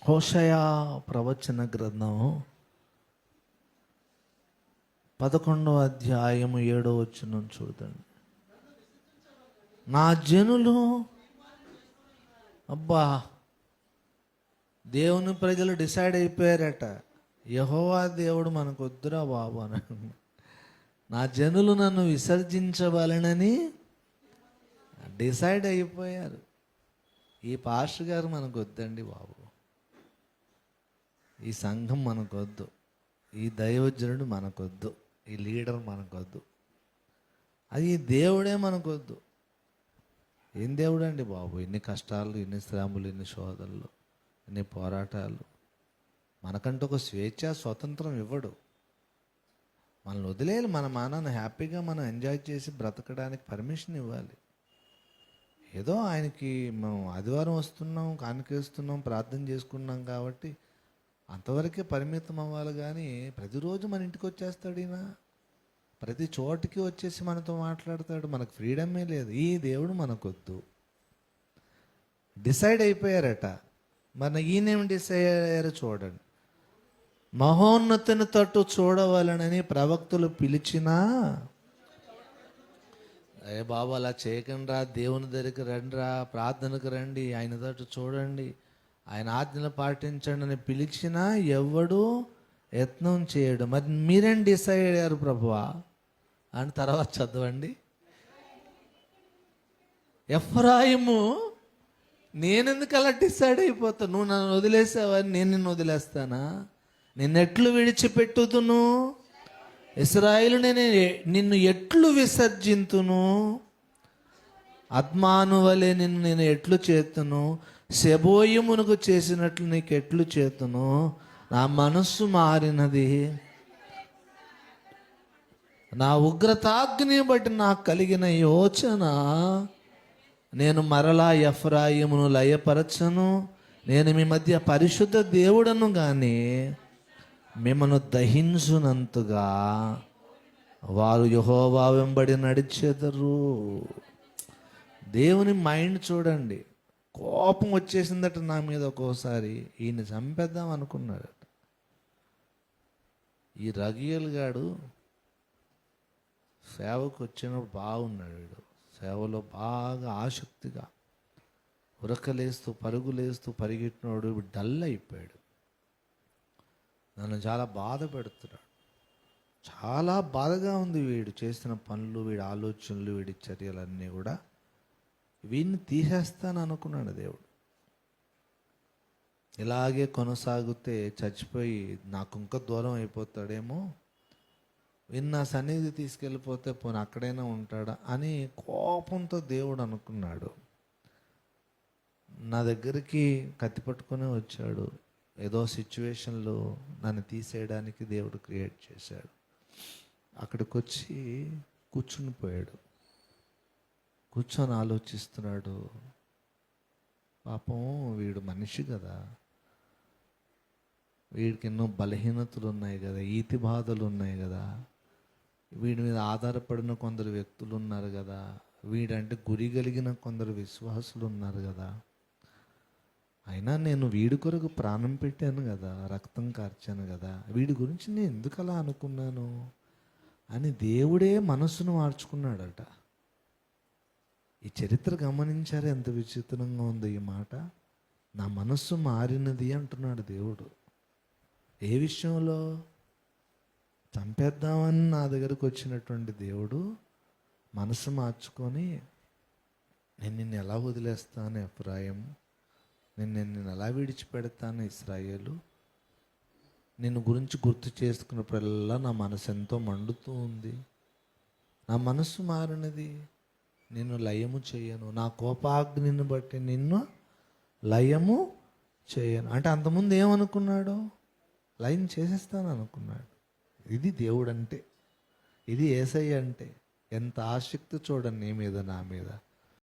హోషయ ప్రవచన గ్రంథం 11వ అధ్యాయము 7వ వచనం చూడండి. నా జనులు, అబ్బా, దేవుని ప్రజలు డిసైడ్ అయిపోయారట, యెహోవా దేవుడు మనకు వద్దురా బాబు అని. నా జనులు నన్ను విసర్జించవలనని డిసైడ్ అయిపోయారు. ఈ పాస్టర్ గారు మనకు వద్దండి బాబు, ఈ సంఘం మనకొద్దు, ఈ దైవజనుడు మనకొద్దు, ఈ లీడర్ మనకొద్దు, అది దేవుడే మనకొద్దు. ఏం దేవుడు అండి బాబు? ఎన్ని కష్టాలు, ఎన్ని శ్రమలు, ఎన్ని శోధనలు, ఎన్ని పోరాటాలు. మనకంటూ ఒక స్వేచ్ఛ, స్వతంత్రం ఇవ్వడు. మనల్ని వదిలేయాలి, మన మానాన్ని హ్యాపీగా మనం ఎంజాయ్ చేసి బ్రతకడానికి పర్మిషన్ ఇవ్వాలి. ఏదో ఆయనకి మేము ఆదివారం వస్తున్నాం, కానుకేస్తున్నాం, ప్రార్థన చేసుకున్నాం కాబట్టి అంతవరకే పరిమితం అవ్వాలి. కానీ ప్రతిరోజు మన ఇంటికి వచ్చేస్తాడు ఈయన, ప్రతి చోటికి వచ్చేసి మనతో మాట్లాడతాడు. మనకు ఫ్రీడమే లేదు. ఈ దేవుడు మనకొద్దు. డిసైడ్ అయిపోయారట. మన ఈయనేమి డిసైడ్ అయ్యారో చూడండి. మహోన్నతుని తట్టు చూడవాలనని ప్రవక్తలు పిలిచినా, అయ్యే బాబు అలా చేయకండి రా, దేవుని దగ్గరికి రండి రా, ప్రార్థనకు రండి, ఆయన తట్టు చూడండి, ఆయన ఆజ్ఞలు పాటించండి అని పిలిచినా ఎవడు యత్నం చేయడు. మరి మీరేం డిసైడ్ అయ్యారు ప్రభువా అని తర్వాత చదవండి. ఎఫ్రాయిము, నేనెందుకు అలా డిసైడ్ అయిపోతాను? నువ్వు నన్ను వదిలేసావని నేను నిన్ను వదిలేస్తానా? నిన్నెట్లు విడిచిపెట్టుదును? ఇశ్రాయేలు, నేను నిన్ను ఎట్లు విసర్జింతును? అద్మాను వలె నిన్ను నేను ఎట్లు చేతును? సెబోయిమునకు చేసినట్లు నీకు ఎట్లు చేతును? నా మనస్సు మారినది, నా ఉగ్రతాగ్ని బట్టి నాకు కలిగిన యోచన, నేను మరలా ఎఫ్రాయిమును లయపరచను. నేను మీ మధ్య పరిశుద్ధ దేవుడను కానీ మిమ్మను దహించునంతగా వారు యెహోవా వెంబడి నడిచెదరు. దేవుని మైండ్ చూడండి. కోపం వచ్చేసిందట నా మీద. ఒక్కోసారి ఈయన చంపేద్దాం అనుకున్నాడట. ఈ రగియల్ గాడు సేవకు వచ్చినప్పుడు బాగున్నాడు. వీడు సేవలో బాగా ఆసక్తిగా ఉరకలేస్తూ పరుగులేస్తూ పరిగెట్టినోడు వీడు డల్ అయిపోయాడు. నన్ను చాలా బాధ పెడుతున్నాడు. చాలా బాధగా ఉంది వీడు చేసిన పనులు, వీడి ఆలోచనలు, వీడి చర్యలన్నీ కూడా. వీడిని తీసేస్తాను అనుకున్నాడు దేవుడు. ఇలాగే కొనసాగితే చచ్చిపోయి నాకు ఇంకా దూరం అయిపోతాడేమో, వీడిని నా సన్నిధి తీసుకెళ్ళిపోతే పోనీ అక్కడైనా ఉంటాడా అని కోపంతో దేవుడు అనుకున్నాడు. నా దగ్గరికి కత్తి పట్టుకొని వచ్చాడు. ఏదో సిచ్యువేషన్లో నన్ను తీసేయడానికి దేవుడు క్రియేట్ చేశాడు. అక్కడికి వచ్చి కూర్చుని పోయాడు. కూర్చొని ఆలోచిస్తున్నాడు. పాపం వీడు మనిషి కదా, వీడికి ఎన్నో బలహీనతలు ఉన్నాయి కదా, ఈతి బాధలు ఉన్నాయి కదా, వీడి మీద ఆధారపడిన కొందరు వ్యక్తులు ఉన్నారు కదా, వీడంటే గురి కలిగిన కొందరు విశ్వాసులు ఉన్నారు కదా. అయినా నేను వీడి కొరకు ప్రాణం పెట్టాను కదా, రక్తం కార్చాను కదా, వీడి గురించి నేను ఎందుకు అలా అనుకున్నాను అని దేవుడే మనసును మార్చుకున్నాడట. ఈ చరిత్ర గమనించారు? ఎంత విచిత్రంగా ఉంది ఈ మాట. నా మనస్సు మారినది అంటున్నాడు దేవుడు. ఏ విషయంలో? చంపేద్దామని నా దగ్గరకు వచ్చినటువంటి దేవుడు మనసు మార్చుకొని, నేను నిన్ను ఎలా వదిలేస్తాను ఎఫ్రాయిము, నిన్ను ఎలా విడిచిపెడతాను ఇశ్రాయేలు, నిన్ను గురించి గుర్తు చేసుకున్నప్పుడల్లా నా మనసు ఎంతో మండుతూ ఉంది. నా మనస్సు మారినది, నిన్ను లయము చేయను, నా కోపాగ్నిని బట్టి నిన్ను లయము చేయను. అంటే అంతకుముందు ఏమనుకున్నాడు? లయం చేసేస్తాను అనుకున్నాడు. ఇది దేవుడు అంటే, ఇది యేసయ్య అంటే. ఎంత ఆసక్తి చూడండి నీ మీద, నా మీద.